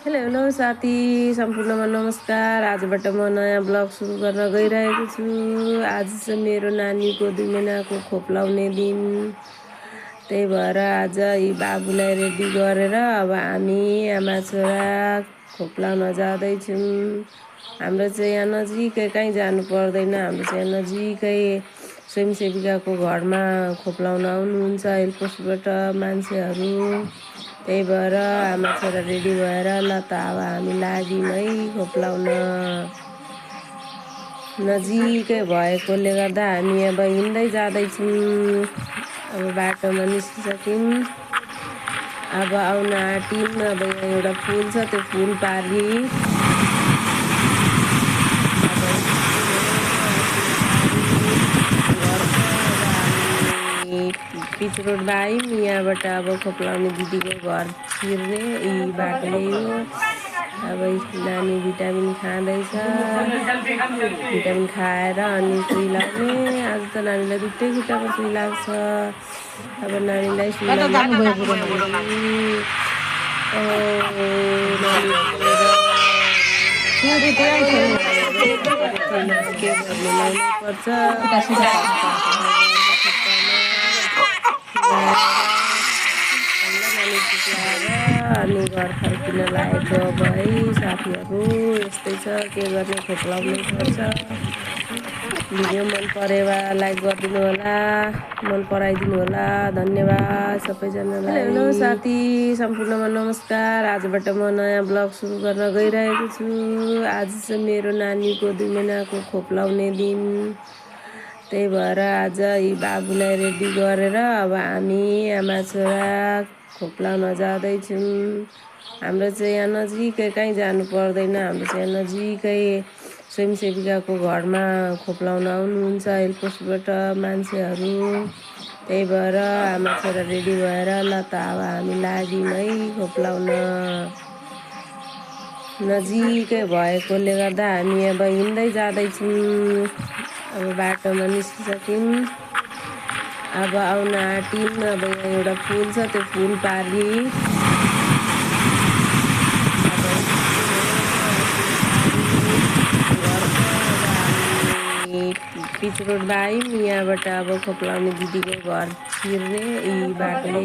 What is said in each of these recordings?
Hello hello साथी सम्पूर्णमा नमस्कार। आजबाट म नयाँ ब्लग सुरु गर्न गइरहेको छु। आज चाहिँ मेरो नानीको 2 महिनाको खोप लाउने दिन। त्यही भएर आज यी बाबुलाई रेडी गरेर अब हामी आमा छोरा खोप लाउन जाँदैछौँ। हाम्रो चाहिँ यहाँ नजिकै कहीँ जानु पर्दैन। हाम्रो चाहिँ यहाँ नजिकै स्वयंसेविकाको घरमा खोप लाउन आउनुहुन्छ हेल्थ पोस्टबाट मान्छेहरू। त्यही भएर आमा छोरा रेडी भएर ल त अब हामी लाग्यौँ है खोप लाउन। नजिकै भएकोले गर्दा हामी अब हिँड्दै जाँदैछौँ। अब बाटोमा निस्किसक्यौँ। अब आउन आँट्यौँ। अब यहाँ एउटा फुल छ, त्यो फुल पारी पिच रोडमा आयौँ। यहाँबाट अब खोप लाउने दिदीको घर छिर्ने यी बाटो हो। अब नानी भिटामिन खाँदैछ। भिटामिन खाएर अनि सुई लाग्ने। आज त नानीलाई दुईटै खुट्टामा सुई लाग्छ। अब नानीलाई सुई अनि घर फर्किन लागेको अब है साथीहरू। यस्तै छ, के गर्ने, खोप लाउनै पर्छ। भिडियो मन परेमा लाइक गरिदिनु होला, मन पराइदिनु होला। धन्यवाद सबैजनालाई। हेलो साथी सम्पूर्णमा नमस्कार। आजबाट म नयाँ ब्लग सुरु गर्न गइरहेको छु। आज चाहिँ मेरो नानीको 2 महिनाको खोप लाउने दिन। त्यही भएर आज यी बाबुलाई रेडी गरेर अब हामी आमा छोरा खोप लाउन जाँदैछौँ। हाम्रो चाहिँ यहाँ नजिकै कहीँ जानु पर्दैन। हाम्रो चाहिँ यहाँ नजिकै स्वयंसेविकाको घरमा खोप लाउन आउनुहुन्छ हेल्थ पोस्टबाट मान्छेहरू। त्यही भएर आमा छोरा रेडी भएर ल त अब हामी लाग्यौँ है खोप लाउन। नजिकै भएकोले गर्दा हामी अब हिँड्दै जाँदैछौँ। अब बाटोमा निस्किसक्यौँ। अब आउन आँट्यौँ। अब यहाँ एउटा फुल छ, त्यो फुल पारी पिच रोडमा आयौँ। यहाँबाट अब खोप लाउने दिदीको घर छिर्ने यी बाटो हो।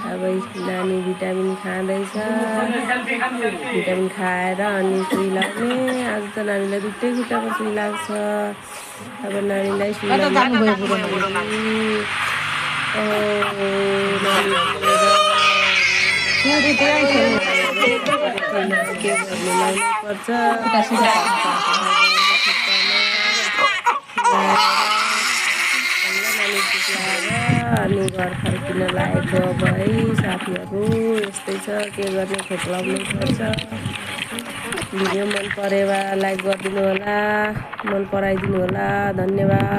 अब नानी भिटामिन खाँदैछ। भिटामिन खाएर अनि सुई लाग्ने। आज त नानीलाई दुईटै खुट्टामा सुई लाग्छ। अब नानीलाई सुई के गर्ने लाउनुपर्छ। अनि घर फर्किन लागेको अब है साथीहरू। यस्तै छ, के गर्ने, खोप लाउनै पर्छ। भिडियो मन परेमा लाइक गरिदिनु होला, मन पराइदिनु होला। धन्यवाद।